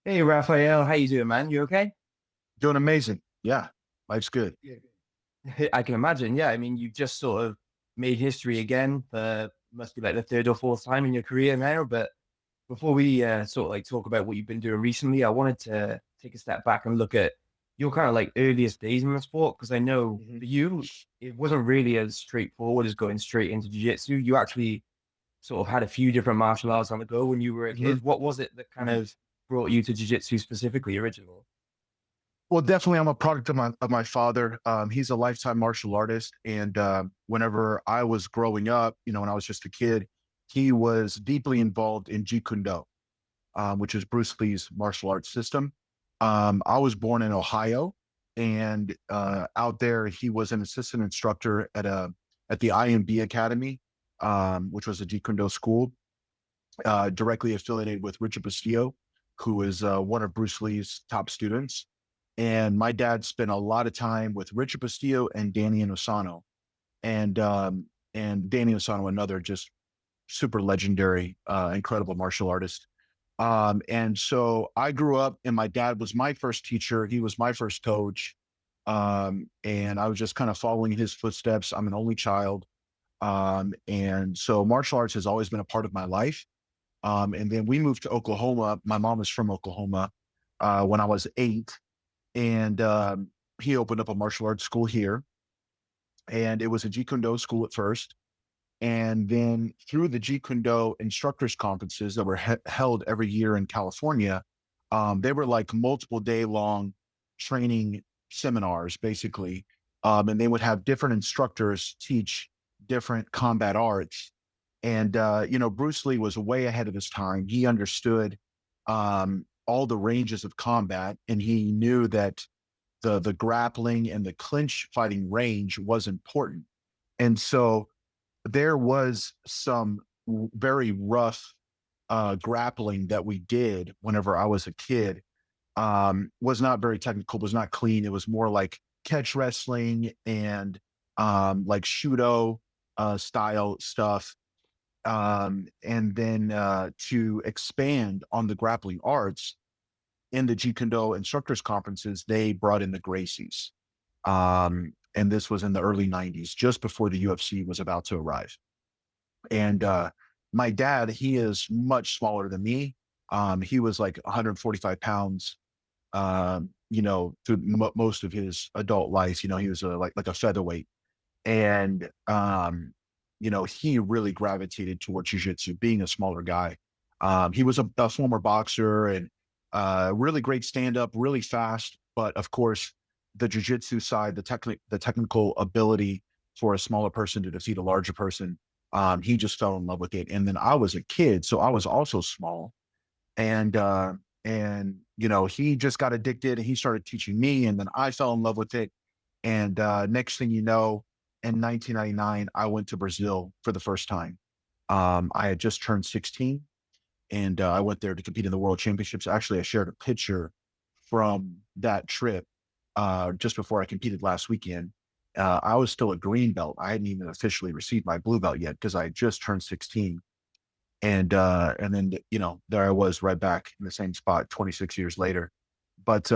Hey Rafael, how you doing, man? You okay? Doing amazing. Yeah, life's good. Yeah. I can imagine. Yeah, I mean, you've just sort of made history again for must be like the third or fourth time in your career now. But before we sort of like talk about what you've been doing recently, I wanted to take a step back and look at your kind of like earliest days in the sport because I know hmm for you it wasn't really as straightforward as going straight into jiu-jitsu. You actually sort of had a few different martial arts on the go when you were a hmm kid. What was it that kind hmm of brought you to jiu-jitsu specifically originally? Well, definitely, I'm a product of my father. He's a lifetime martial artist, and whenever I was growing up, when I was just a kid, he was deeply involved in Jeet Kune Do, which is Bruce Lee's martial arts system. I was born in Ohio, and out there, he was an assistant instructor at the IMB Academy, which was a Jeet Kune Do school, directly affiliated with Richard Bustillo, who is one of Bruce Lee's top students. And my dad spent a lot of time with Richard Bustillo and Danny Inosanto. And Danny Inosanto, another just super legendary, incredible martial artist. And so I grew up, and my dad was my first teacher. He was my first coach. And I was just kind of following his footsteps. I'm an only child. And so martial arts has always been a part of my life. And then we moved to Oklahoma. My mom is from Oklahoma when I was 8. And he opened up a martial arts school here. And it was a Jeet Kune Do school at first. And then through the Jeet Kune Do instructors conferences that were held every year in California, they were like multiple day long training seminars, basically. And they would have different instructors teach different combat arts. And Bruce Lee was way ahead of his time. He understood all the ranges of combat, and he knew that the grappling and the clinch fighting range was important. And so there was some very rough grappling that we did whenever I was a kid. Was not very technical, was not clean. It was more like catch wrestling and like shudo style stuff. And then to expand on the grappling arts in the Jeet Kune Do instructors conferences, they brought in the Gracies. And this was in the early 90s, just before the UFC was about to arrive. And my dad, he is much smaller than me. He was like 145 pounds, through most of his adult life. He was like a featherweight. And, he really gravitated towards jujitsu, being a smaller guy. He was a former boxer and really great stand up, really fast. But of course, the jujitsu side, the technical ability for a smaller person to defeat a larger person, he just fell in love with it. And then I was a kid, so I was also small. And he just got addicted and he started teaching me, and then I fell in love with it. And next thing you know, in 1999, I went to Brazil for the first time. I had just turned 16, and I went there to compete in the World Championships. Actually, I shared a picture from that trip just before I competed last weekend. I was still a green belt. I hadn't even officially received my blue belt yet because I had just turned 16. And then there I was right back in the same spot 26 years later. But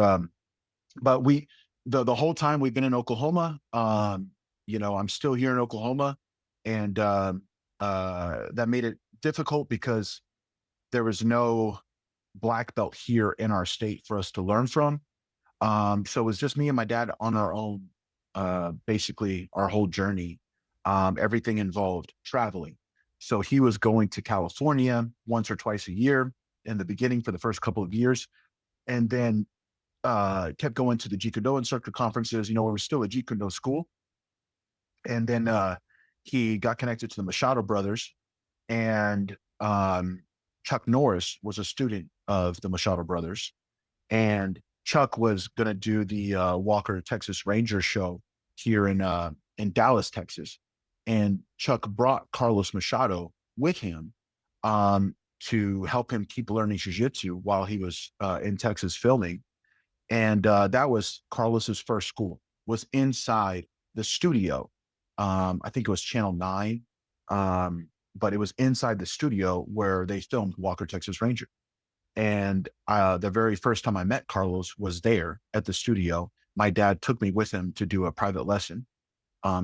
but we the whole time we've been in Oklahoma, I'm still here in Oklahoma, and that made it difficult because there was no black belt here in our state for us to learn from. So it was just me and my dad on our own, basically our whole journey. Everything involved traveling. So he was going to California once or twice a year in the beginning for the first couple of years, and then kept going to the Jeet Kune Do instructor conferences. We were still a Jeet Kune Do school. And then he got connected to the Machado brothers, and Chuck Norris was a student of the Machado brothers. And Chuck was going to do the Walker Texas Ranger show here in Dallas, Texas. And Chuck brought Carlos Machado with him to help him keep learning jiu-jitsu while he was in Texas filming. And that was Carlos's first school, was inside the studio. I think it was Channel 9, but it was inside the studio where they filmed Walker, Texas Ranger. And the very first time I met Carlos was there at the studio. My dad took me with him to do a private lesson.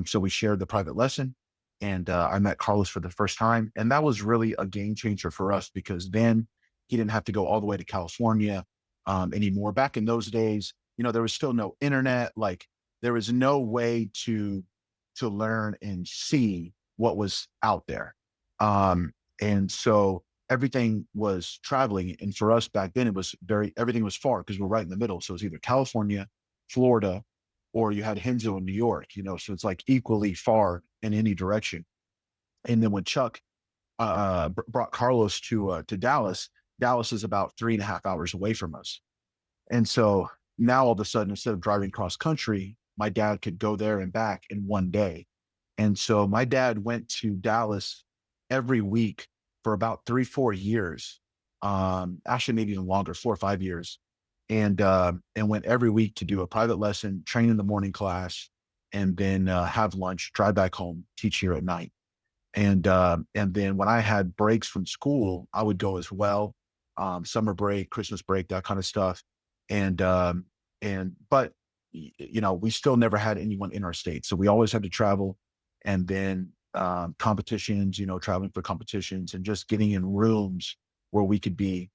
So we shared the private lesson, and I met Carlos for the first time. And that was really a game changer for us, because then he didn't have to go all the way to California anymore. Back in those days, there was still no internet. Like, there was no way to learn and see what was out there. And so everything was traveling. And for us back then, it was everything was far, because we're right in the middle. So it was either California, Florida, or you had Henzo in New York, so it's like equally far in any direction. And then when Chuck brought Carlos to Dallas, Dallas is about 3.5 hours away from us. And so now all of a sudden, instead of driving cross country, my dad could go there and back in one day. And so my dad went to Dallas every week for about 3, 4 years. Actually, maybe even longer, 4 or 5 years. And went every week to do a private lesson, train in the morning class, and then have lunch, drive back home, teach here at night. And then when I had breaks from school, I would go as well. Summer break, Christmas break, that kind of stuff. But we still never had anyone in our state. So we always had to travel. And then competitions, traveling for competitions, and just getting in rooms where we could be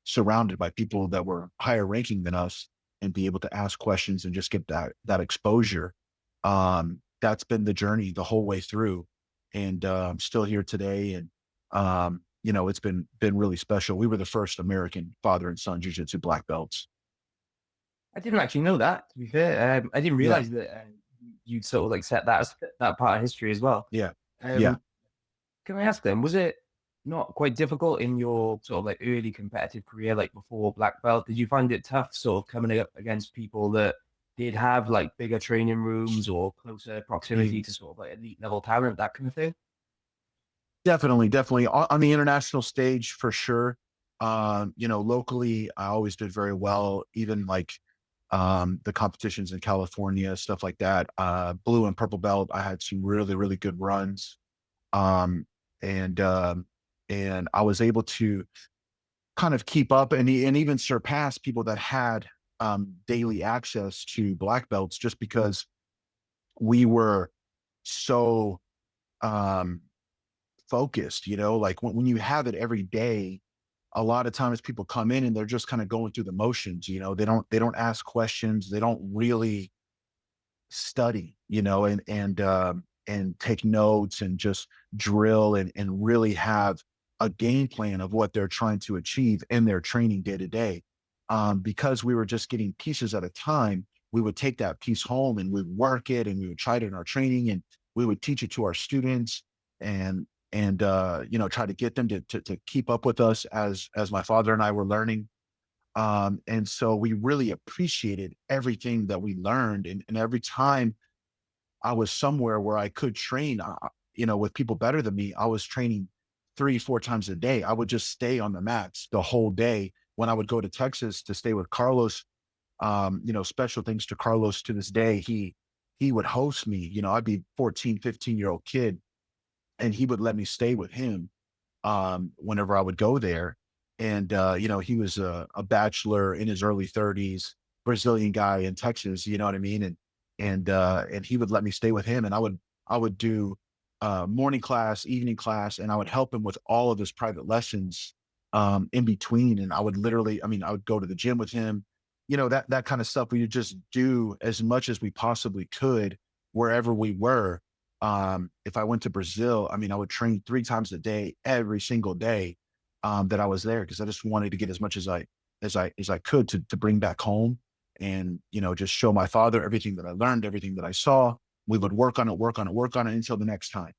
surrounded by people that were higher ranking than us, and be able to ask questions and just get that exposure. That's been the journey the whole way through. And I'm still here today. And it's been really special. We were the first American father and son jiu-jitsu black belts. I didn't actually know that, to be fair. I didn't Yeah, realize that you'd sort of like set that part of history as well. yeah, yeah. Um, can I ask then, was it not quite difficult in your sort of like early competitive career, like before black belt? Did you find it tough sort of coming up against people that did have like bigger training rooms or closer proximity Mm. to sort of like elite level talent, that kind of thing? Definitely on the international stage for sure. Locally, I always did very well, even like the competitions in California, stuff like that. Blue and purple belt, I had some really, really good runs. Um, and and I was able to kind of keep up and even surpass people that had daily access to black belts, just because we were so um focused, like when you have it every day, a lot of times people come in and they're just kind of going through the motions. They don't ask questions, they don't really study, and take notes and just drill and really have a game plan of what they're trying to achieve in their training day to day. Because we were just getting pieces at a time, we would take that piece home and we'd work it, and we would try it in our training, and we would teach it to our students, and try to get them to keep up with us as my father and I were learning. And so we really appreciated everything that we learned. And every time I was somewhere where I could train, with people better than me, I was training 3, 4 times a day. I would just stay on the mats the whole day. When I would go to Texas to stay with Carlos, special things to Carlos to this day. He would host me, I'd be 14, 15-year-old kid, and he would let me stay with him whenever I would go there. And he was a bachelor in his early 30s, Brazilian guy in Texas, you know what I mean? And he would let me stay with him, and I would do morning class, evening class, and I would help him with all of his private lessons in between. And I would literally, I would go to the gym with him, that kind of stuff. We would just do as much as we possibly could wherever we were. If I went to Brazil, I would train 3 times a day, every single day that I was there, because I just wanted to get as much as I could to bring back home, and just show my father everything that I learned, everything that I saw. We would work on it, work on it, work on it until the next time.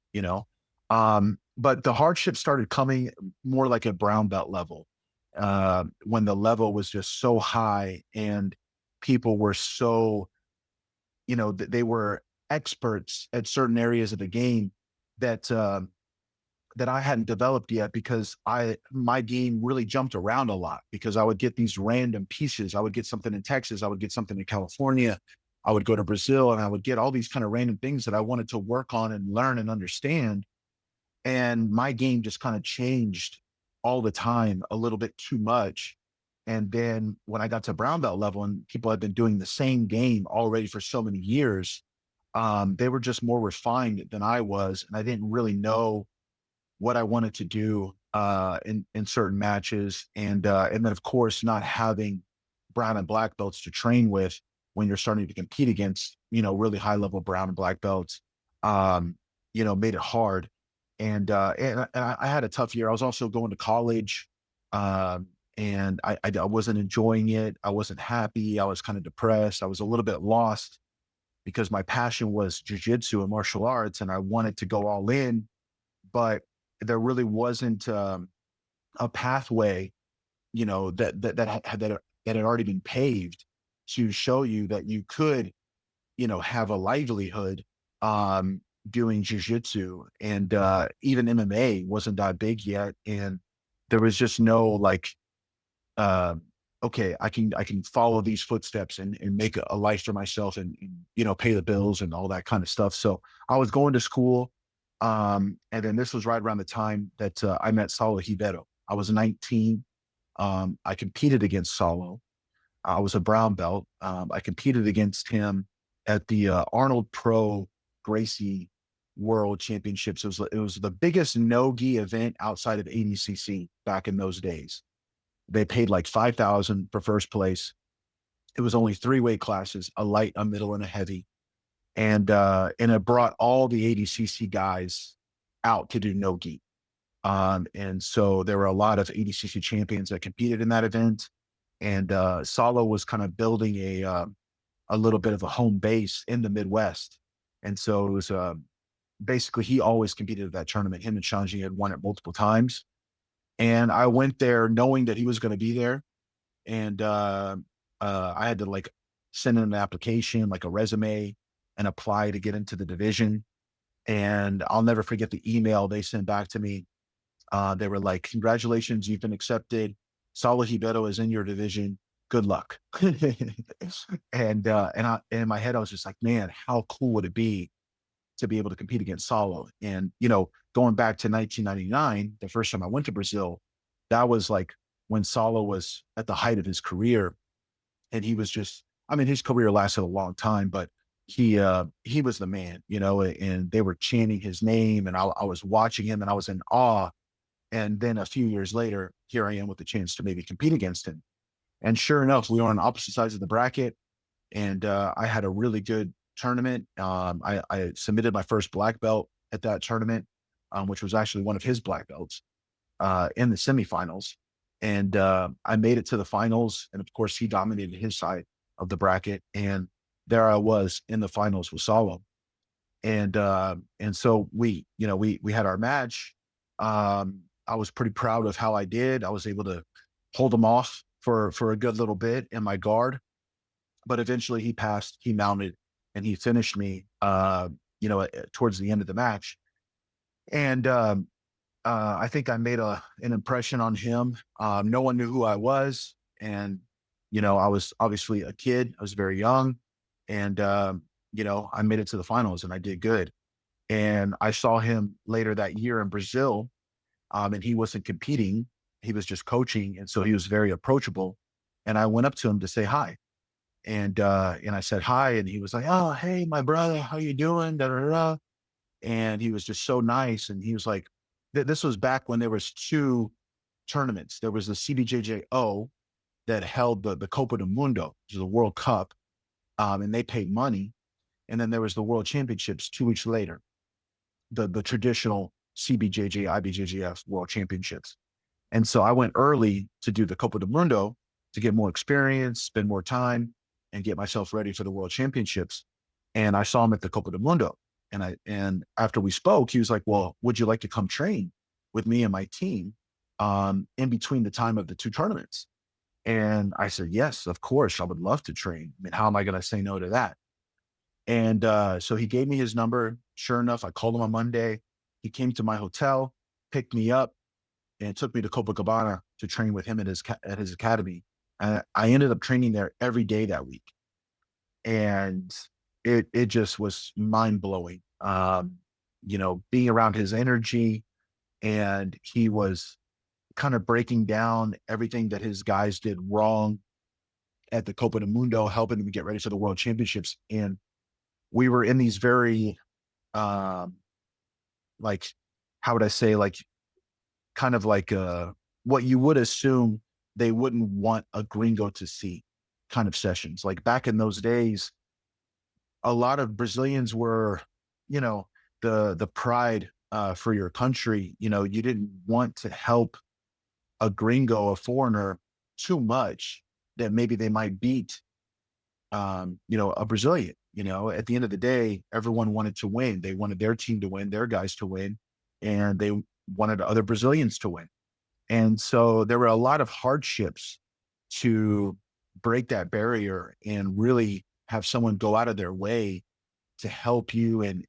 But the hardship started coming more like at brown belt level, when the level was just so high, and people were so, they were experts at certain areas of the game that that I hadn't developed yet, because my game really jumped around a lot, because I would get these random pieces. I would get something in Texas, I would get something in California, I would go to Brazil, and I would get all these kind of random things that I wanted to work on and learn and understand. And my game just kind of changed all the time a little bit too much. And then when I got to brown belt level and people had been doing the same game already for so many years, they were just more refined than I was. And I didn't really know what I wanted to do in certain matches. And then of course, not having brown and black belts to train with when you're starting to compete against, really high level brown and black belts, um, made it hard. And I had a tough year. I was also going to college. Um, and I wasn't enjoying it. I wasn't happy. I was kind of depressed. I was a little bit lost because my passion was jujitsu and martial arts, and I wanted to go all in, but there really wasn't a pathway, that had already been paved to show you that you could, have a livelihood um, doing jujitsu, and even MMA wasn't that big yet, and there was just no like, uh, okay, I can follow these footsteps and make a life for myself, and pay the bills and all that kind of stuff. So I was going to school, and then this was right around the time that I met Saulo Ribeiro. I was 19. I competed against Saulo. I was a brown belt. I competed against him at the Arnold Pro Gracie World Championships. It was the biggest no-gi event outside of ADCC back in those days. They paid like 5,000 for first place. It was only three weight classes: a light, a middle, and a heavy. And it brought all the ADCC guys out to do no-gi. And so there were a lot of ADCC champions that competed in that event. And Saulo was kind of building a little bit of a home base in the Midwest. And so it was basically he always competed at that tournament. Him and Xande had won it multiple times. And I went there knowing that he was going to be there. And I had to like send in an application, like a resume, and apply to get into the division. And I'll never forget the email they sent back to me. They were like, "Congratulations, you've been accepted. Saulo Ribeiro is in your division. Good luck." And in my head, I was just like, man, how cool would it be to be able to compete against Saulo? And going back to 1999, the first time I went to Brazil, that was like when Saulo was at the height of his career, and he was just, I mean, his career lasted a long time, but he was the man, and they were chanting his name, and I was watching him, and I was in awe. And then a few years later, here I am with the chance to maybe compete against him. And sure enough, we were on opposite sides of the bracket, and I had a really good tournament. I submitted my first black belt at that tournament, which was actually one of his black belts in the semifinals. And I made it to the finals. And of course, he dominated his side of the bracket. And there I was in the finals with Saulo. And so we had our match. I was pretty proud of how I did. I was able to hold him off for a good little bit in my guard, but eventually he passed, he mounted, and he finished me, towards the end of the match. And I think I made an impression on him. No one knew who I was, and I was obviously a kid. I was very young, and I made it to the finals, and I did good. And I saw him later that year in Brazil, and he wasn't competing; he was just coaching, and so he was very approachable. And I went up to him to say hi, and I said hi, and he was like, "Oh, hey, my brother, how you doing?" Da, da, da, da. And he was just so nice, and he was like, this was back when there was two tournaments. There was the CBJJO that held the Copa do Mundo, which is the World Cup, and they paid money. And then there was the World Championships 2 weeks later, the traditional CBJJ, IBJJF World Championships. And so I went early to do the Copa do Mundo to get more experience, spend more time, and get myself ready for the World Championships. And I saw him at the Copa do Mundo. And after we spoke, he was like, "Well, would you like to come train with me and my team in between the time of the two tournaments?" And I said, "Yes, of course, I would love to train. I mean, how am I going to say no to that?" And so he gave me his number. Sure enough, I called him on Monday. He came to my hotel, picked me up, and took me to Copacabana to train with him at his academy. I ended up training there every day that week, and it just was mind blowing. Being around his energy, and he was kind of breaking down everything that his guys did wrong at the Copa del Mundo, helping them get ready for the World Championships. And we were in these very, um, like, how would I say, like, kind of like what you would assume they wouldn't want a gringo to see kind of sessions. Like back in those days, a lot of Brazilians were, you know, the pride for your country. You know, you didn't want to help a gringo, a foreigner, too much that maybe they might beat, you know, a Brazilian. You know, at the end of the day, everyone wanted to win. They wanted their team to win, their guys to win, and they wanted other Brazilians to win. And so there were a lot of hardships to break that barrier and really have someone go out of their way to help you and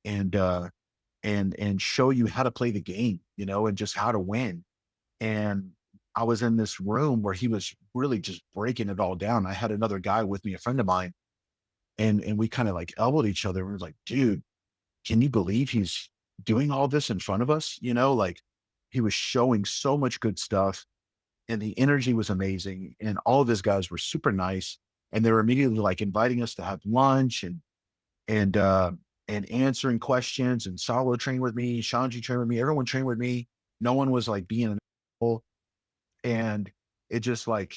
show you how to play the game, you know, and just how to win. And I was in this room where he was really just breaking it all down. I had another guy with me, a friend of mine, and we kind of like elbowed each other. We were like, dude, can you believe he's doing all this in front of us? You know, like he was showing so much good stuff and the energy was amazing. And all of his guys were super nice. And they were immediately like inviting us to have lunch and and answering questions. And Saulo trained with me, Xande trained with me, everyone trained with me. No one was like being an asshole. And it just like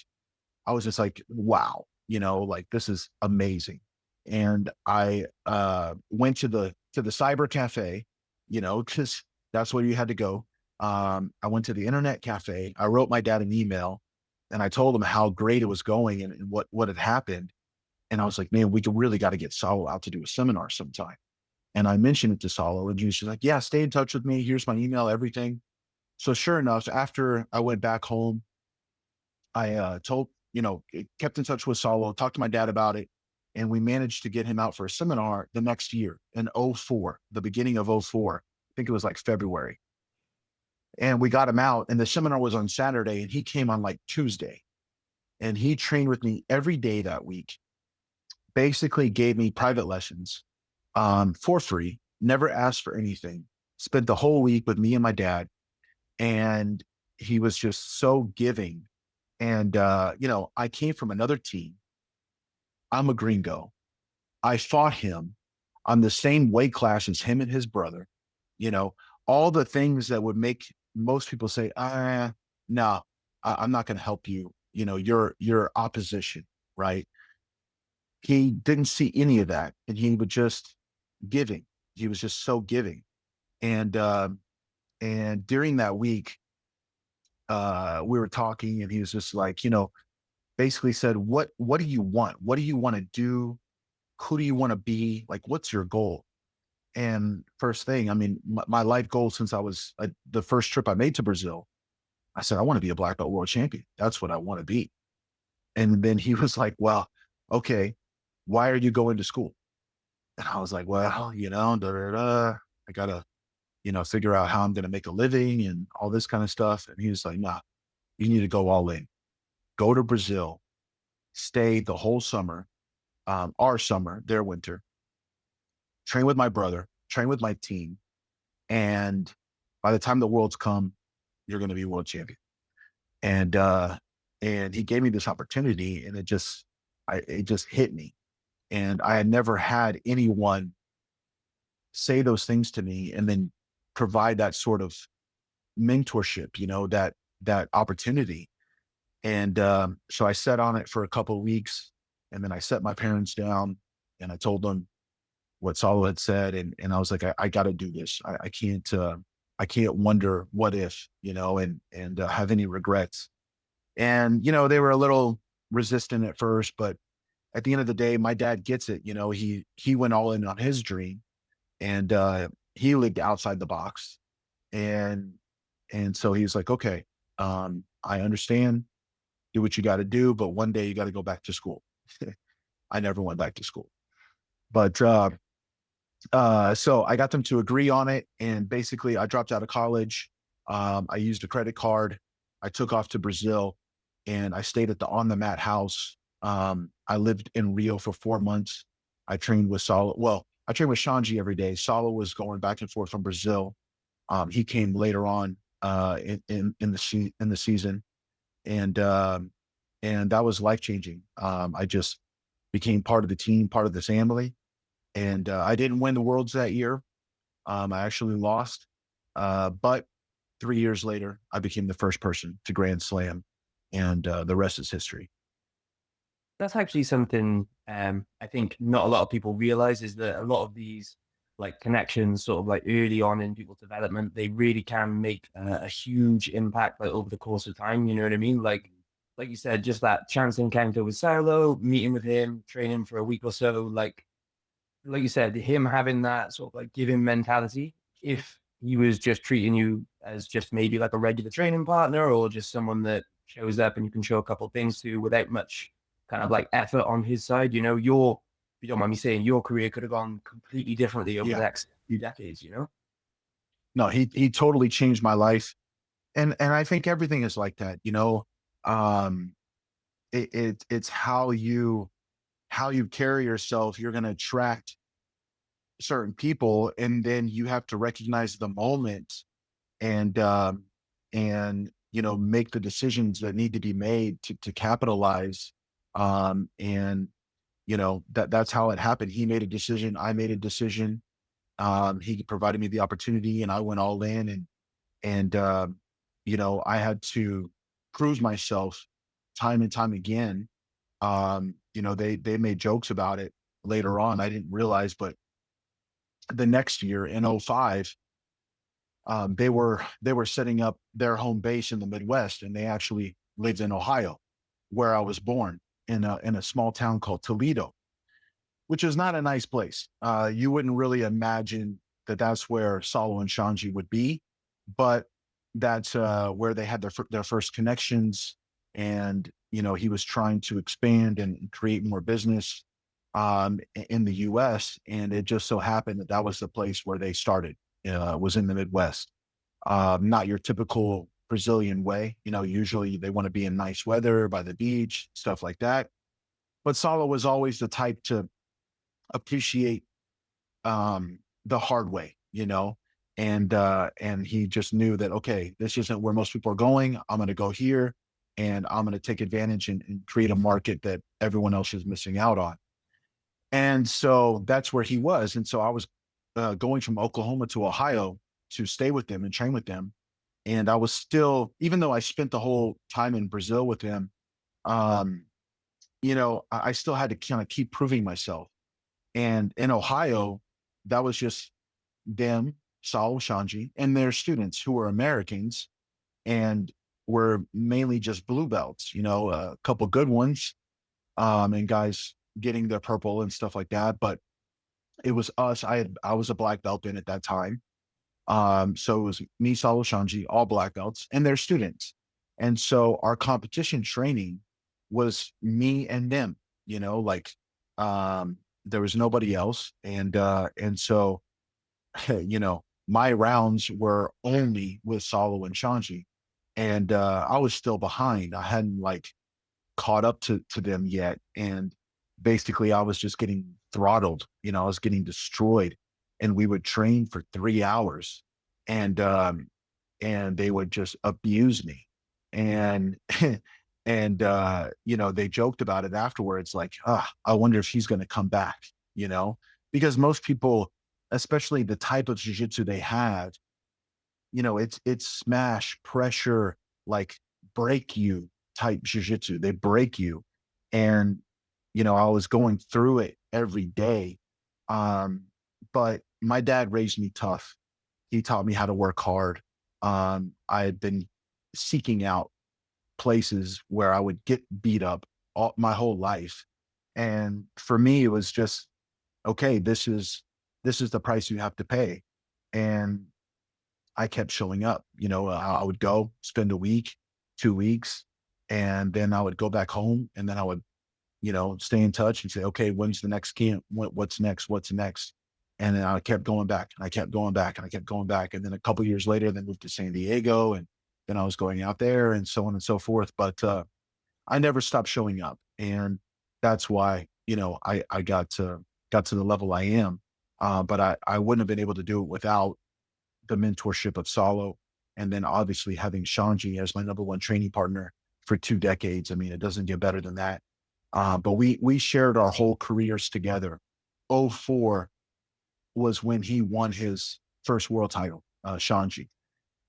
I was just like, wow, you know, like this is amazing. And I went to the cyber cafe, you know, because that's where you had to go. I went to the internet cafe. I wrote my dad an email and I told him how great it was going and what had happened. And I was like, man, we really got to get Saulo out to do a seminar sometime. And I mentioned it to Saulo and he was just like, yeah, stay in touch with me. Here's my email, everything. So sure enough, after I went back home, I told, you know, kept in touch with Saulo, talked to my dad about it, and we managed to get him out for a seminar the next year in '04, the beginning of '04. I think it was like February. And we got him out, and the seminar was on Saturday, and he came on like Tuesday. And he trained with me every day that week, basically gave me private lessons for free, never asked for anything, spent the whole week with me and my dad. And he was just so giving. And, you know, I came from another team. I'm a gringo. I fought him. I'm the same weight class as him and his brother. You know, all the things that would make most people say, no, I'm not going to help you. You know, your opposition, right? He didn't see any of that. And he was just giving. He was just so giving. And, during that week, we were talking and he was just like, you know, basically said, what do you want? What do you want to do? Who do you want to be? Like, what's your goal? And first thing, I mean, my life goal since I was the first trip I made to Brazil, I said, I want to be a black belt world champion. That's what I want to be. And then he was like, well, okay, why are you going to school? And I was like, well, you know, I got to, you know, figure out how I'm going to make a living and all this kind of stuff. And he was like, nah, you need to go all in, go to Brazil, stay the whole summer, our summer, their winter, train with my brother, train with my team. And by the time the world's come, you're going to be world champion. And, and he gave me this opportunity and it just hit me. And I had never had anyone say those things to me and then provide that sort of mentorship, you know, that opportunity. And, so I sat on it for a couple of weeks and then I set my parents down and I told them what Saulo had said. And I was like, I got to do this. I can't wonder what if, you know, and have any regrets. And, you know, they were a little resistant at first, but at the end of the day, my dad gets it. You know, he went all in on his dream and, he lived outside the box. And, so he was like, okay, I understand, do what you got to do, but one day you got to go back to school. I never went back to school, but, so I got them to agree on it. And basically I dropped out of college. I used a credit card. I took off to Brazil and I stayed at the On the Mat house. I lived in Rio for 4 months. I trained with Saulo. Well, I trained with Xande every day. Saulo was going back and forth from Brazil. He came later on, in the season, and that was life changing. I just became part of the team, part of the family, and I didn't win the worlds that year. I actually lost, but 3 years later, I became the first person to Grand Slam, and the rest is history. That's actually something I think not a lot of people realize is that a lot of these like connections sort of like early on in people's development, they really can make a huge impact like over the course of time. You know what I mean? Like you said, just that chance encounter with Saulo, meeting with him, training for a week or so, like you said, him having that sort of like giving mentality, if he was just treating you as just maybe like a regular training partner or just someone that shows up and you can show a couple of things to without much kind of like effort on his side, if you don't mind me saying, your career could have gone completely differently over the Yeah, next few decades, you know? no, he totally changed my life, and I think everything is like that. Um, it's how you carry yourself. You're going to attract certain people, and then you have to recognize the moment and make the decisions that need to be made to capitalize. And that's how it happened. He made a decision, I made a decision. He provided me the opportunity, and I went all in, and I had to prove myself time and time again. They made jokes about it later on. I didn't realize, but the next year in '05, they were setting up their home base in the Midwest, and they actually lived in Ohio, where I was born, in a small town called Toledo, which is not a nice place. You wouldn't really imagine that that's where Saulo and Xande would be, but that's where they had their first connections. And he was trying to expand and create more business in the U.S. And it just so happened that that was the place where they started. Was in the Midwest. Not your typical Brazilian way. Usually they want to be in nice weather by the beach, stuff like that. But Saulo was always the type to appreciate the hard way, and he just knew that, okay, this isn't where most people are going. I'm going to go here, and I'm going to take advantage and create a market that everyone else is missing out on. And so that's where he was. And so I was going from Oklahoma to Ohio to stay with them and train with them. And I was still, even though I spent the whole time in Brazil with him, um, I still had to kind of keep proving myself. And in Ohio, that was just them, Saulo, Xande, and their students who were Americans and were mainly just blue belts, a couple good ones, and guys getting their purple and stuff like that. But it was us. I was a black belt in at that time. So it was me, Saulo, Xande, all black belts, and their students. And so our competition training was me and them, like there was nobody else. And so my rounds were only with Saulo and Xande. And I was still behind. I hadn't like caught up to them yet. And basically I was just getting throttled, I was getting destroyed. And we would train for 3 hours, and they would just abuse me. And they joked about it afterwards, like, I wonder if she's gonna come back, because most people, especially the type of jiu-jitsu they have, it's smash, pressure, like break you type jiu-jitsu. They break you. And, I was going through it every day. But my dad raised me tough. He taught me how to work hard. I had been seeking out places where I would get beat up my whole life. And for me, it was just, okay, this is the price you have to pay. And I kept showing up. I would go spend a week, 2 weeks, and then I would go back home, and then I would, stay in touch and say, okay, when's the next camp? What's next? What's next? And then I kept going back, and I kept going back, and I kept going back. And then a couple of years later, they moved to San Diego, and then I was going out there, and so on and so forth. But I never stopped showing up, and that's why I got to the level I am. But I wouldn't have been able to do it without the mentorship of Saulo, And then obviously having Xande as my number one training partner for 2 decades. I mean, it doesn't get better than that. But we shared our whole careers together. '04 was when he won his first world title, Xande.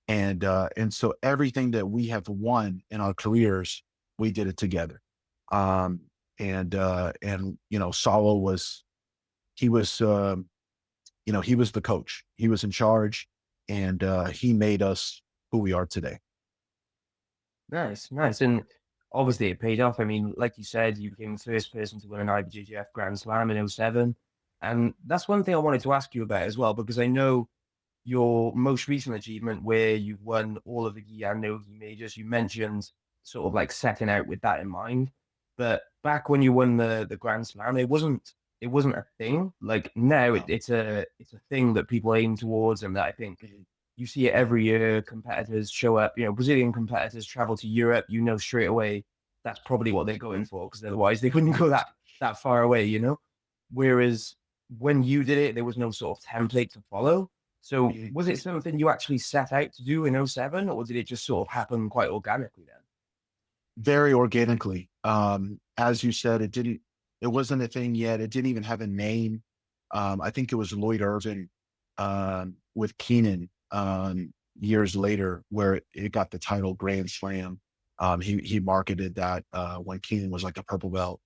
And so everything that we have won in our careers, we did it together. Um, and you know, Saulo was he was you know, he was the coach. He was in charge, and he made us who we are today. Nice, nice. And obviously it paid off. I mean, like you said, you became the first person to win an IBJJF Grand Slam in '07. And that's one thing I wanted to ask you about as well, because I know your most recent achievement where you've won all of the gi and no-gi majors, you mentioned sort of like setting out with that in mind. But back when you won the Grand Slam, it wasn't a thing. Like now No. it's a thing that people aim towards, and that I think you see it every year. Competitors show up, Brazilian competitors travel to Europe, straight away that's probably what they're going for, because otherwise they wouldn't go that far away. Whereas when you did it, there was no sort of template to follow. So was it something you actually set out to do in '07, or did it just sort of happen quite organically then? Very organically. As you said, it wasn't a thing yet. It didn't even have a name. I think it was Lloyd Irvin with Keenan years later, where it got the title Grand Slam. He marketed that when Keenan was like a purple belt.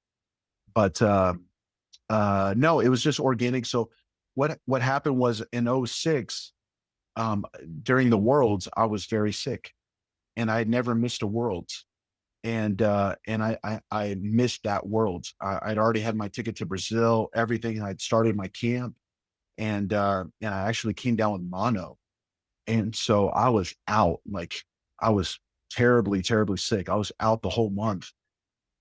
But no, it was just organic. So what happened was in '06, during the Worlds, I was very sick, and I had never missed a Worlds. And I missed that Worlds. I'd already had my ticket to Brazil, everything. I'd started my camp, and I actually came down with mono, and so I was out. Like, I was terribly, terribly sick. I was out the whole month,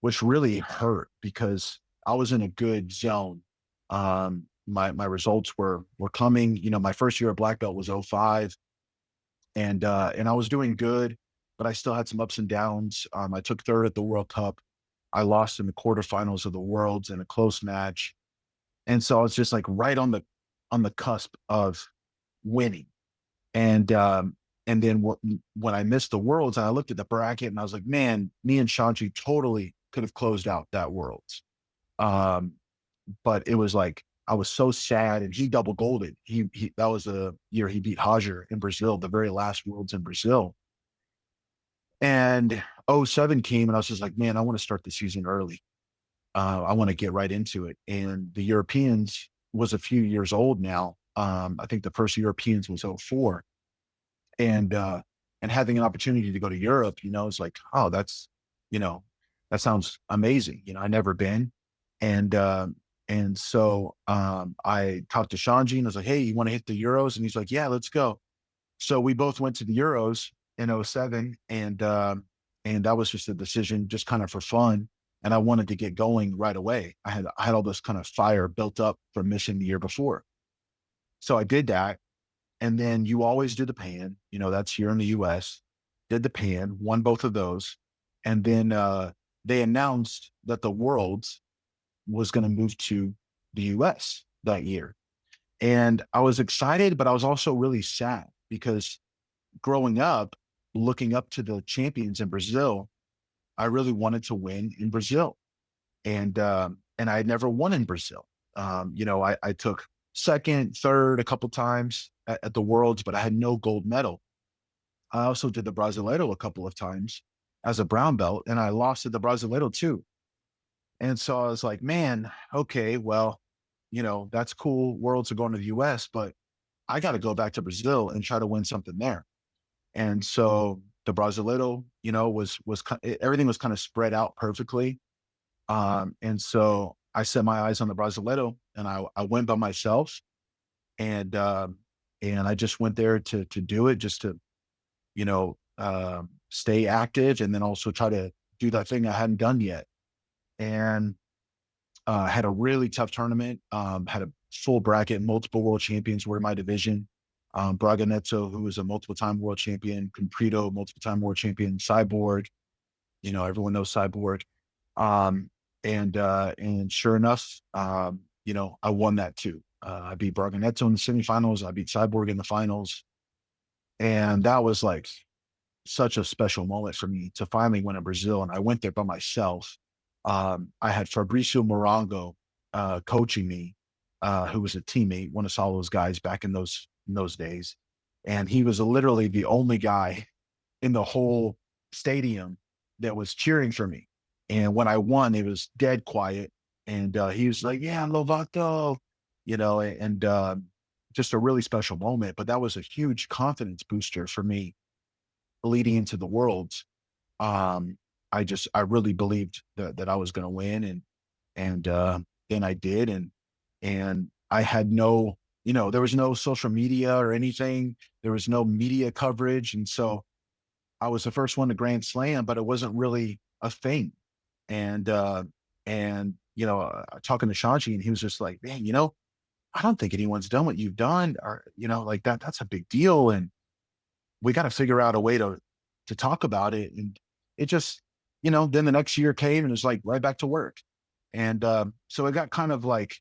which really hurt because I was in a good zone. My results were coming. You know, my first year at black belt was '05, and I was doing good, but I still had some ups and downs. I took third at the World Cup. I lost in the quarterfinals of the Worlds in a close match, and so I was just like right on the cusp of winning. And then when I missed the Worlds, and I looked at the bracket, and I was like, man, me and Shanti totally could have closed out that Worlds. Um, but it was like I was so sad, and he double golded. He that was a year he beat Hajar in Brazil, the very last Worlds in Brazil. And '07 came, and I was just like, man, I want to start the season early. I want to get right into it. And the Europeans was a few years old now. I think the first Europeans was '04, and having an opportunity to go to Europe, it's like, oh, you know, that sounds amazing. I never been, and so I talked to Shanji, and I was like, hey, you want to hit the Euros? And he's like, yeah, let's go. So we both went to the Euros in '07, and that was just a decision, just kind of for fun. And I wanted to get going right away. I had all this kind of fire built up from missing the year before. So I did that. And then you always do the pan, that's here in the US, did the pan, won both of those. And then they announced that the Worlds was going to move to the US that year. And I was excited, but I was also really sad because growing up, looking up to the champions in Brazil, I really wanted to win in Brazil. And I had never won in Brazil. I took second, third a couple times at the Worlds, but I had no gold medal. I also did the Brasileiro a couple of times as a brown belt, and I lost at the Brasileiro too. And so I was like, man, okay, well, that's cool. Worlds are going to the US, but I got to go back to Brazil and try to win something there. And so the Brasileiro, everything was kind of spread out perfectly. And so I set my eyes on the Brasileiro, and I went by myself, and I just went there to do it, just to stay active, and then also try to do that thing I hadn't done yet. And had a really tough tournament. Had a full bracket, multiple world champions were in my division. Braga Neto, who was a multiple-time world champion, Compredo, multiple-time world champion, Cyborg. Everyone knows Cyborg. And sure enough, I won that too. I beat Braga Neto in the semifinals. I beat Cyborg in the finals. And that was like such a special moment for me to finally win in Brazil. And I went there by myself. I had Fabricio Morongo coaching me, who was a teammate, one of Saulo's guys back in those days. And he was literally the only guy in the whole stadium that was cheering for me. And when I won, it was dead quiet. And he was like, "Yeah, Lovato," and just a really special moment. But that was a huge confidence booster for me leading into the worlds. um, I really believed that I was going to win, and then I did, and I had no, there was no social media or anything. There was no media coverage, and so I was the first one to Grand Slam, but it wasn't really a thing. And talking to Shanchi, and he was just like, "Man, I don't think anyone's done what you've done, or like that. That's a big deal, and we got to figure out a way to talk about it." And it just, then the next year came, and it's like right back to work. And so it got kind of like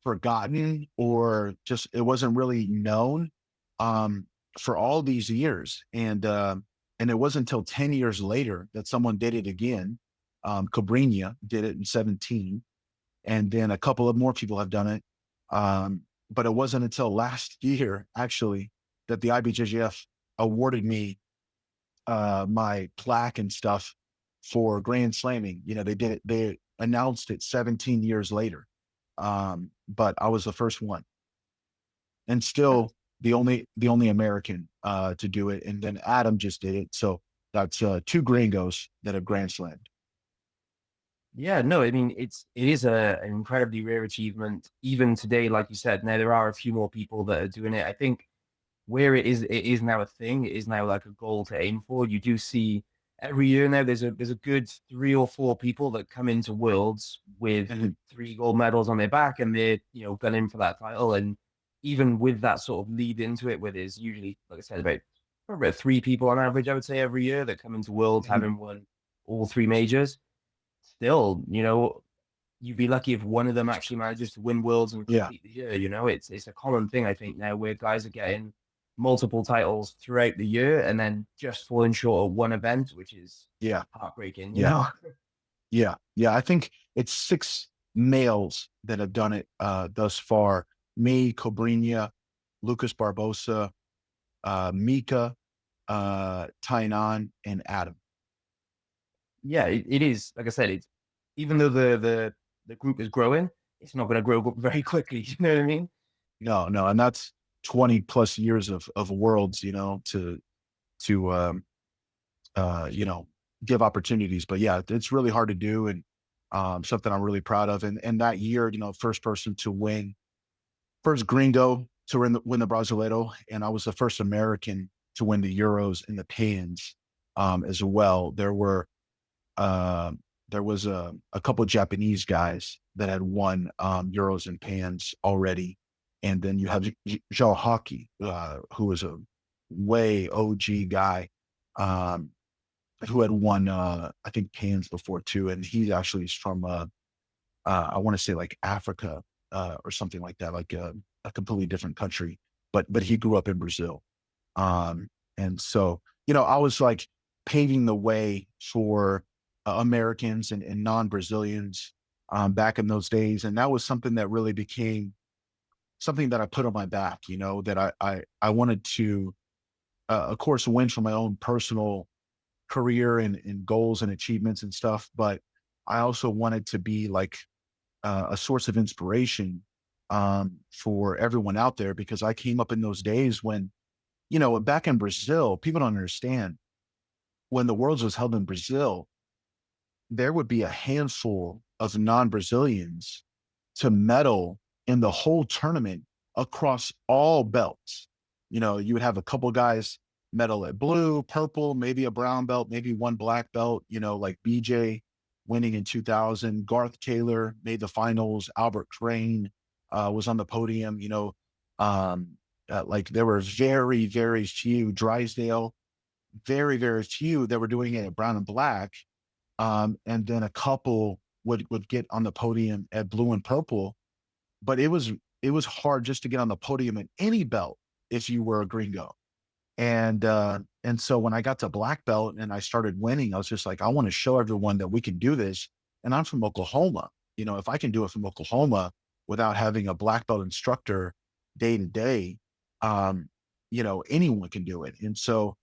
forgotten, or just it wasn't really known um, for all these years. And it wasn't until 10 years later that someone did it again. Cobrinha did it in 17, and then a couple of more people have done it. But it wasn't until last year, actually, that the IBJJF awarded me my plaque and stuff for Grand Slamming. They did it. They announced it 17 years later, but I was the first one, and still the only American to do it. And then Adam just did it. So that's two gringos that have Grand Slammed. Yeah, no, I mean it is an incredibly rare achievement. Even today, like you said, now there are a few more people that are doing it. I think where it is now a thing. It is now like a goal to aim for. You do see every year now there's a good three or four people that come into Worlds with Mhm. three gold medals on their back, and they're gunning for that title. And even with that sort of lead into it, where there's usually, like I said, about three people on average, I would say, every year that come into Worlds Mhm. having won all three majors. Still, you'd be lucky if one of them actually manages to win worlds and Yeah, complete the year. It's a common thing, I think, now where guys are getting multiple titles throughout the year and then just falling short of one event, which is yeah, heartbreaking, yeah, yeah. I think it's six males that have done it thus far. Me, Cobrinha, Lucas Barbosa, Mika, Tainan, and Adam. Yeah, it is. Like I said, it's even though the group is growing, it's not going to grow very quickly. You know what I mean? No, no, and that's 20 plus years of worlds, to give opportunities. But yeah, it's really hard to do, and something I'm really proud of. And that year, first person to win, first gringo to win the Brasileiro, and I was the first American to win the Euros and the Pans as well. Uh, there was a couple of Japanese guys that had won Euros and Pans already. And then you have Zhao Hockey, who was a way OG guy, um, who had won, I think, Pans before too. And he actually is from, I want to say like Africa or something like that, like a completely different country. But he grew up in Brazil. And so, I was like paving the way for Americans and non-Brazilians back in those days. And that was something that really became something that I put on my back, that I wanted to, of course, win for my own personal career and goals and achievements and stuff. But I also wanted to be like a source of inspiration for everyone out there, because I came up in those days when, back in Brazil, people don't understand, when the Worlds was held in Brazil, there would be a handful of non-Brazilians to medal in the whole tournament across all belts. You would have a couple guys medal at blue, purple, maybe a brown belt, maybe one black belt, like BJ winning in 2000. Garth Taylor made the finals. Albert Crane was on the podium, um, like there were very, very few. Drysdale, very, very few that were doing it at brown and black. And then a couple would get on the podium at blue and purple. But it was hard just to get on the podium in any belt if you were a gringo. And so when I got to black belt and I started winning, I was just like, I want to show everyone that we can do this. And I'm from Oklahoma. If I can do it from Oklahoma without having a black belt instructor day to day, anyone can do it. And so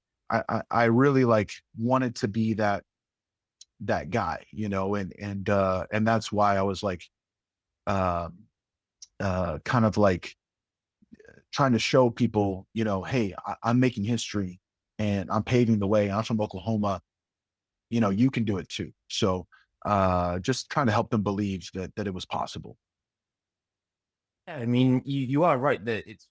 I really like wanted to be that guy, and that's why I was like, um, kind of like trying to show people, hey, I'm making history and I'm paving the way. I'm from Oklahoma. You can do it too. So just trying to help them believe that it was possible. Yeah, I mean, you are right that it's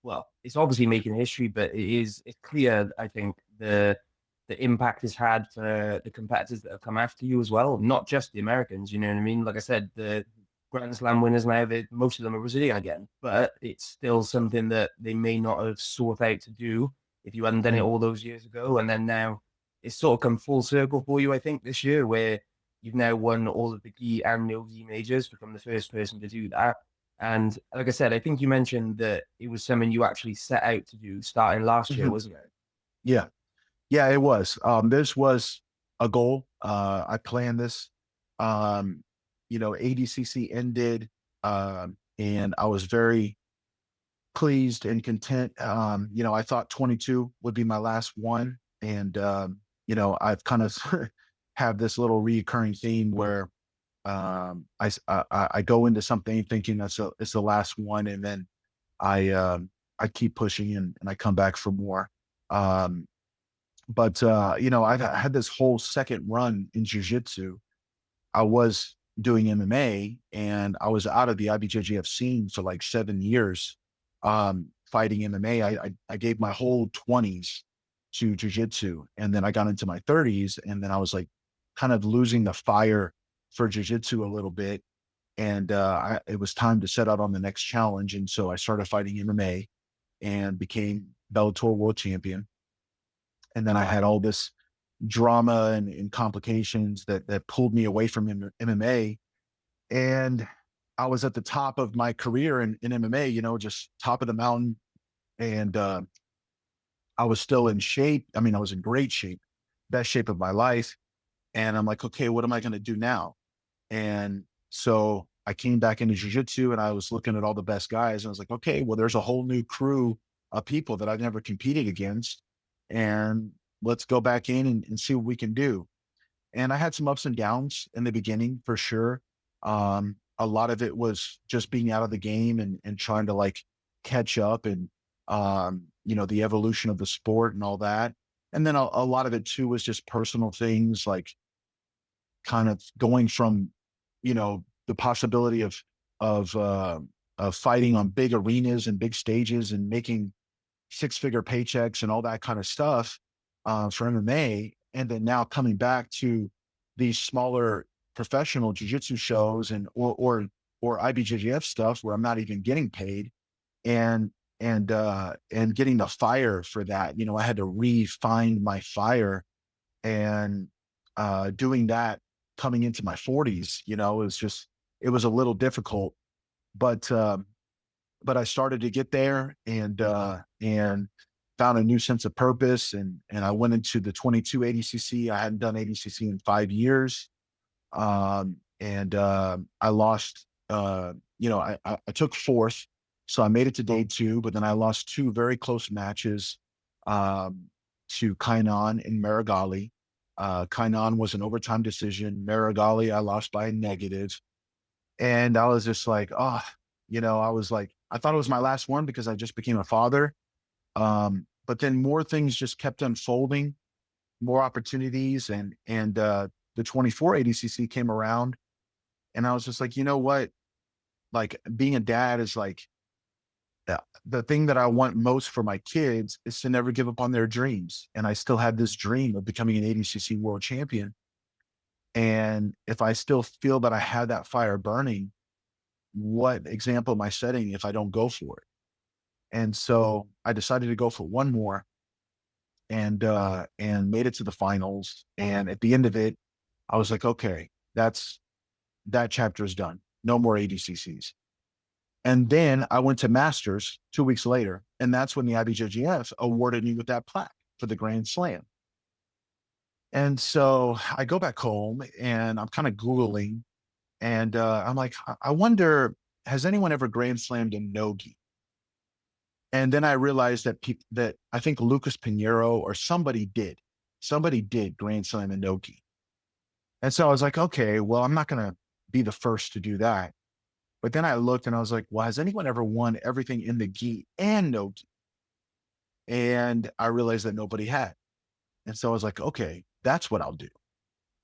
obviously making history, but it's clear, I think, the impact it's had for the competitors that have come after you as well, not just the Americans, you know what I mean? Like I said, the Grand Slam winners now, most of them are Brazilian again, but it's still something that they may not have sought out to do if you hadn't done it Mhm. all those years ago. And then now it's sort of come full circle for you, I think, this year, where you've now won all of the gi and no gi majors, become the first person to do that. And like I said, I think you mentioned that it was something you actually set out to do starting last year, Mhm. wasn't it? Yeah. Yeah, it was. This was a goal. I planned this. Um, ADCC ended, and I was very pleased and content. I thought 22 would be my last one, and I've kind of have this little reoccurring theme where I go into something thinking it's the last one, and then I keep pushing and I come back for more. Um, but I've had this whole second run in jujitsu. I was doing MMA and I was out of the IBJJF scene for like 7 years, fighting MMA. I gave my whole 20s to jujitsu, and then I got into my 30s, and then I was like kind of losing the fire for jujitsu a little bit, and it was time to set out on the next challenge. And so I started fighting MMA and became Bellator world champion. And then I had all this drama and complications that pulled me away from MMA. And I was at the top of my career in MMA, just top of the mountain. And I was still in shape. I mean, I was in great shape, best shape of my life. And I'm like, okay, what am I going to do now? And so I came back into jujitsu and I was looking at all the best guys. And I was like, okay, well, there's a whole new crew of people that I've never competed against. And let's go back in and see what we can do. And I had some ups and downs in the beginning for sure. A lot of it was just being out of the game and trying to like catch up and, the evolution of the sport and all that. And then a lot of it too was just personal things like kind of going from, the possibility of fighting on big arenas and big stages and making six-figure paychecks and all that kind of stuff for MMA, and then now coming back to these smaller professional jujitsu shows or IBJJF stuff where I'm not even getting paid, and and getting the fire for that. I had to re-find my fire, and doing that coming into my 40s, it was a little difficult, but but I started to get there, and found a new sense of purpose, and I went into the 22 ADCC. I hadn't done ADCC in 5 years, and I lost. I took fourth, so I made it to day two, but then I lost two very close matches um, to Kainan and Marigali. Kainan was an overtime decision. Marigali, I lost by a negative, and I was just like, oh, I was like, I thought it was my last one because I just became a father. But then more things just kept unfolding, more opportunities, and the 24 ADCC came around, and I was just like, you know what? Like being a dad is like the thing that I want most for my kids is to never give up on their dreams. And I still had this dream of becoming an ADCC world champion. And if I still feel that I have that fire burning, what example am I setting if I don't go for it? And so I decided to go for one more, and made it to the finals. And at the end of it, I was like, okay, that chapter is done. No more ADCCs. And then I went to Masters 2 weeks later, and that's when the IBJJF awarded me with that plaque. for the Grand Slam. And so I go back home and I'm kind of Googling and I'm like, I wonder, has anyone ever Grand Slammed a no-gi? And then I realized that that I think Lucas Pinheiro or somebody did Grand Slam and no-gi. And so I was like, okay, well, I'm not going to be the first to do that. But then I looked and I was like, well, has anyone ever won everything in the gi and no-gi? And I realized that nobody had. And so I was like, okay, that's what I'll do.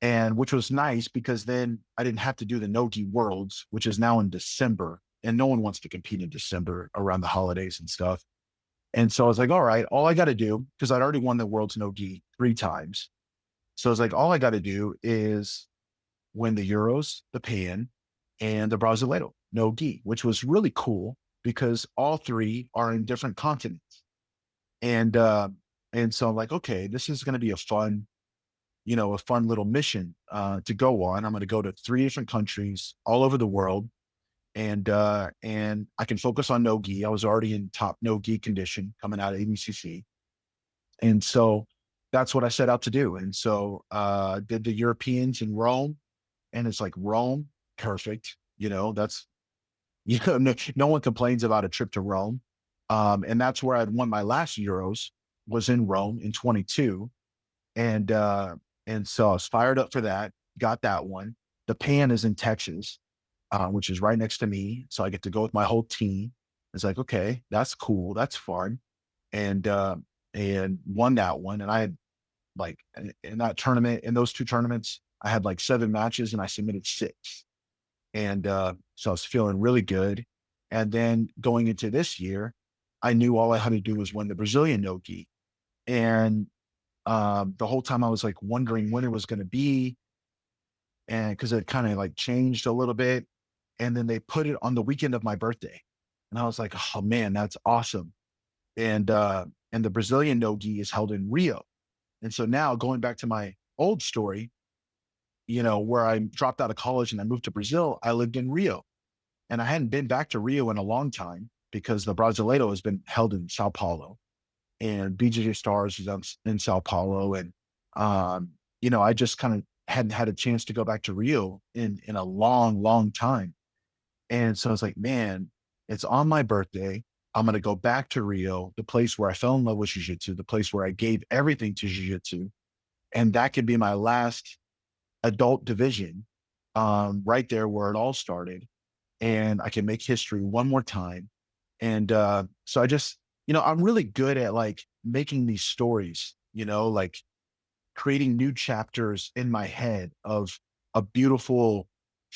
And which was nice because then I didn't have to do the no-gi worlds, which is now in December. And no one wants to compete in December around the holidays and stuff. And so I was like, all right, all I got to do, because I'd already won the world's no-gi 3 times. So I was like, all I got to do is win the Euros, the Pan, and the Brasileiro no-gi, which was really cool because all 3 are in different continents. And so I'm like, okay, this is going to be a fun, a fun little mission to go on. I'm going to go to 3 different countries all over the world, and I can focus on no gi. I was already in top no gi condition coming out of ABCC, and so that's what I set out to do. And so did the Europeans in Rome, and it's like Rome, perfect. That's no one complains about a trip to Rome, and that's where I'd won my last Euros was in Rome in 22, and so I was fired up for that. Got that one. The Pan is in Texas, which is right next to me. So I get to go with my whole team. It's like, okay, that's cool. That's fun. And won that one. And I had like in that tournament, in those 2 tournaments, I had like 7 matches and I submitted 6. And so I was feeling really good. And then going into this year, I knew all I had to do was win the Brazilian no-gi. And the whole time I was like wondering when it was going to be. And because it kind of like changed a little bit. And then they put it on the weekend of my birthday. And I was like, oh man, that's awesome. And the Brazilian no-gi is held in Rio. And so now going back to my old story, where I dropped out of college and I moved to Brazil, I lived in Rio. And I hadn't been back to Rio in a long time because the Brasileiro has been held in Sao Paulo and BJJ Stars is in Sao Paulo. And, I just kind of hadn't had a chance to go back to Rio in a long, long time. And so I was like, man, it's on my birthday. I'm going to go back to Rio, the place where I fell in love with Jiu-Jitsu, the place where I gave everything to Jiu-Jitsu. And that could be my last adult division, right there where it all started. And I can make history one more time. And so I just, I'm really good at like making these stories, like creating new chapters in my head of a beautiful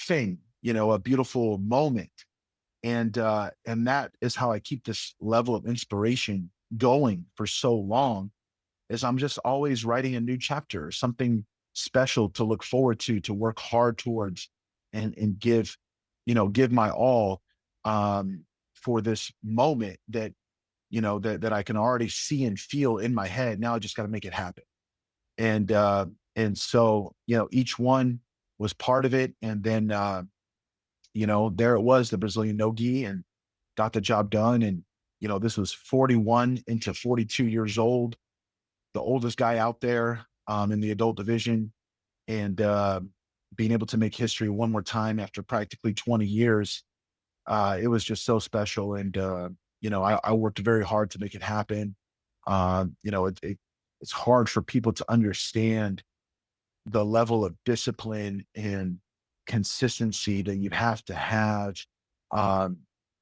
thing, a beautiful moment. And that is how I keep this level of inspiration going for so long, is I'm just always writing a new chapter, something special to look forward to work hard towards, and give my all, for this moment that, that I can already see and feel in my head. Now I just got to make it happen. And so, each one was part of it. And then, there it was, the Brazilian no-gi, and got the job done. And, this was 41 into 42 years old, the oldest guy out there, in the adult division, and being able to make history one more time after practically 20 years. It was just so special. And, I worked very hard to make it happen. It's hard for people to understand the level of discipline and consistency that you have to have, um,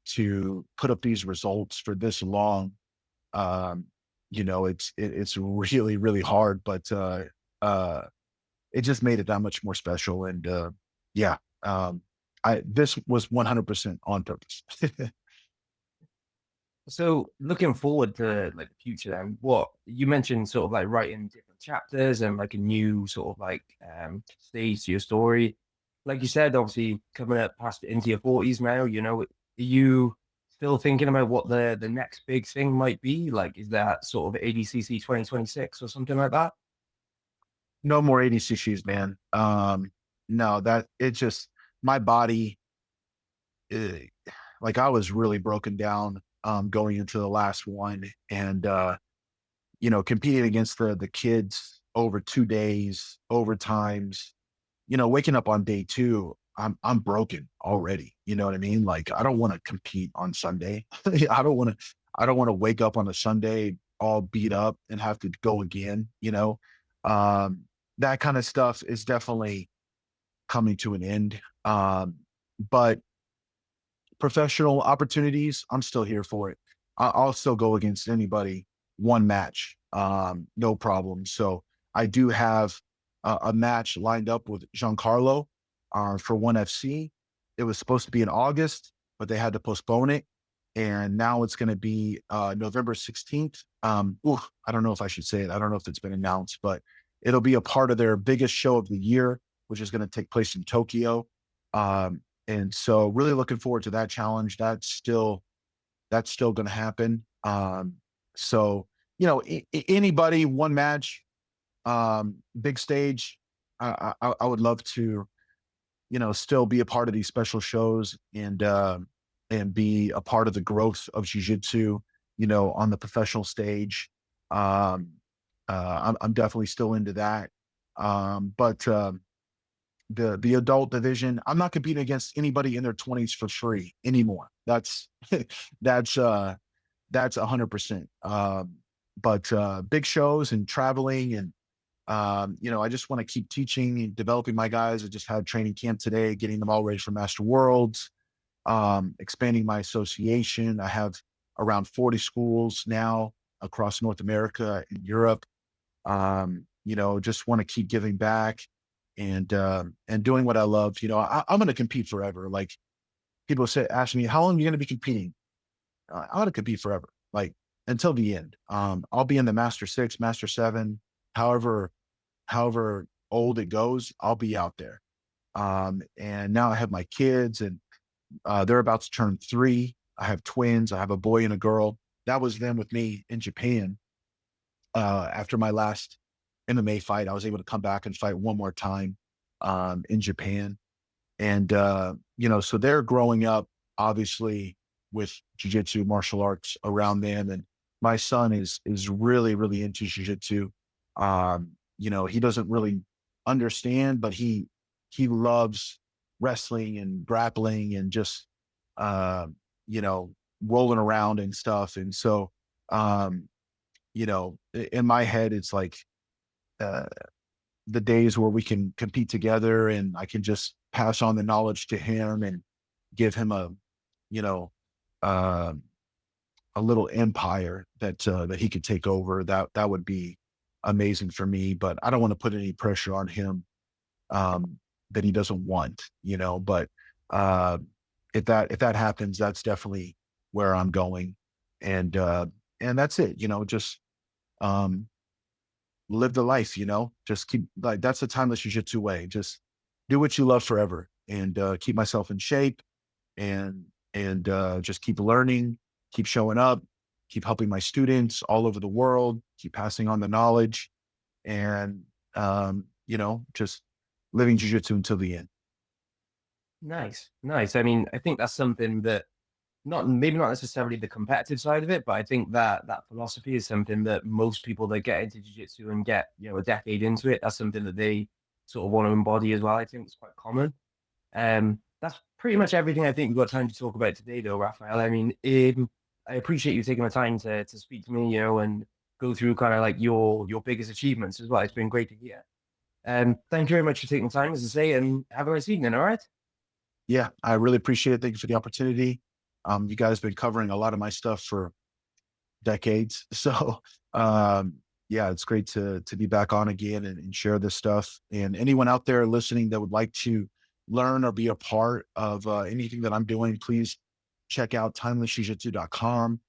to put up these results for this long. Um, it's really, really hard, but uh, it just made it that much more special. And yeah, this was 100% on purpose. So looking forward to like the future then, what you mentioned sort of like writing different chapters and like a new sort of like stage to your story. Like you said, obviously coming up past into your 40s now, are you still thinking about what the next big thing might be? Like, is that sort of ADCC 2026 or something like that? No more ADCCs, man. No, that it just, my body, eh, like I was really broken down, going into the last one. And competing against the kids over 2 days, overtimes, waking up on day two, I'm broken already. You know what I mean? Like I don't want to compete on Sunday. I don't want to wake up on a Sunday all beat up and have to go again. Um, that kind of stuff is definitely coming to an end. But professional opportunities, I'm still here for it. I'll still go against anybody one match, no problem. So I do have a match lined up with Giancarlo for ONE FC. It was supposed to be in August, but they had to postpone it. And now it's going to be November 16th. I don't know if I should say it. I don't know if it's been announced, but it'll be a part of their biggest show of the year, which is going to take place in Tokyo. And so really looking forward to that challenge. That's still going to happen. So, anybody, one match, big stage, I would love to, still be a part of these special shows and be a part of the growth of jiu-jitsu, on the professional stage. I'm definitely still into that. But the adult division, I'm not competing against anybody in their 20s for free anymore. That's that's 100%. But big shows and traveling and I just want to keep teaching and developing my guys. I just had training camp today, getting them all ready for Master Worlds, expanding my association. I have around 40 schools now across North America and Europe. Just want to keep giving back and doing what I love. I'm going to compete forever. Like people ask me, how long are you going to be competing? I'm going to compete forever, like until the end. I'll be in the Master 6, Master 7, however old it goes, I'll be out there. And now I have my kids and they're about to turn 3. I have twins. I have a boy and a girl. That was them with me in Japan. After my last MMA fight, I was able to come back and fight one more time in Japan. And, so they're growing up, obviously, with jiu-jitsu, martial arts around them. And my son is really, really into jiu-jitsu. He doesn't really understand, but he loves wrestling and grappling and just, rolling around and stuff. And so, in my head, it's like, uh, the days where we can compete together and I can just pass on the knowledge to him and give him you know, uh, a little empire that he could take over. That would be amazing for me, but I don't want to put any pressure on him, that he doesn't want, but, if that happens, that's definitely where I'm going. And that's it, just, um, live the life, just keep like, that's the timeless jiu-jitsu way. Just do what you love forever and, keep myself in shape and just keep learning, keep showing up, keep helping my students all over the world, keep passing on the knowledge and, just living jiu-jitsu until the end. Nice, nice. I mean, I think that's something that maybe not necessarily the competitive side of it, but I think that philosophy is something that most people that get into jiu-jitsu and get, a decade into it, that's something that they sort of want to embody as well. I think it's quite common. That's pretty much everything I think we've got time to talk about today, though, Rafael. I mean, I appreciate you taking the time to speak to me, and go through kind of like your biggest achievements as well. It's been great to hear. Thank you very much for taking the time, as I say, and have a nice evening. All right. Yeah, I really appreciate it. Thank you for the opportunity. You guys have been covering a lot of my stuff for decades. So, yeah, it's great to be back on again and share this stuff. And anyone out there listening that would like to learn or be a part of anything that I'm doing, please check out timelessjujitsu.com.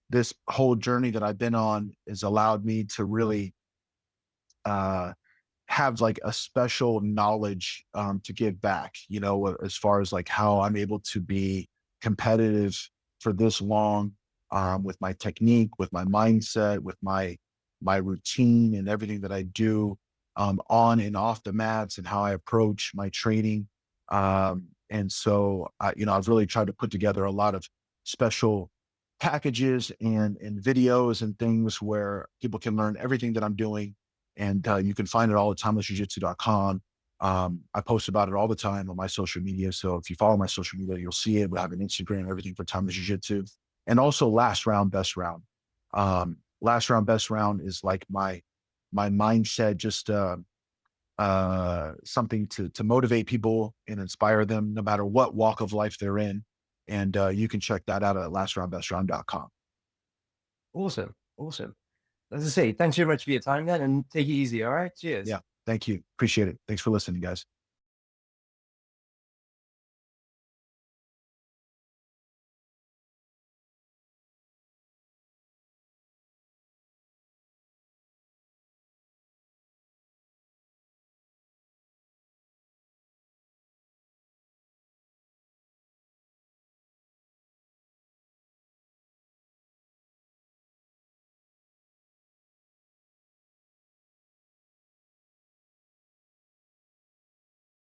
This whole journey that I've been on has allowed me to really uh, have like a special knowledge to give back, as far as like how I'm able to be competitive for this long, with my technique, with my mindset, with my routine and everything that I do, on and off the mats and how I approach my training. And so, I've really tried to put together a lot of special packages and videos and things where people can learn everything that I'm doing. And you can find it all at timelessjujitsu.com. I post about it all the time on my social media. So if you follow my social media, you'll see it. We have an Instagram, everything for Timeless Jiu-Jitsu. And also Last Round, Best Round. Last Round, Best Round is like my mindset, just something to motivate people and inspire them no matter what walk of life they're in. And you can check that out at lastroundbestround.com. Awesome. Awesome. As I say, thanks very much for your time then, and take it easy. All right. Cheers. Yeah. Thank you. Appreciate it. Thanks for listening, guys.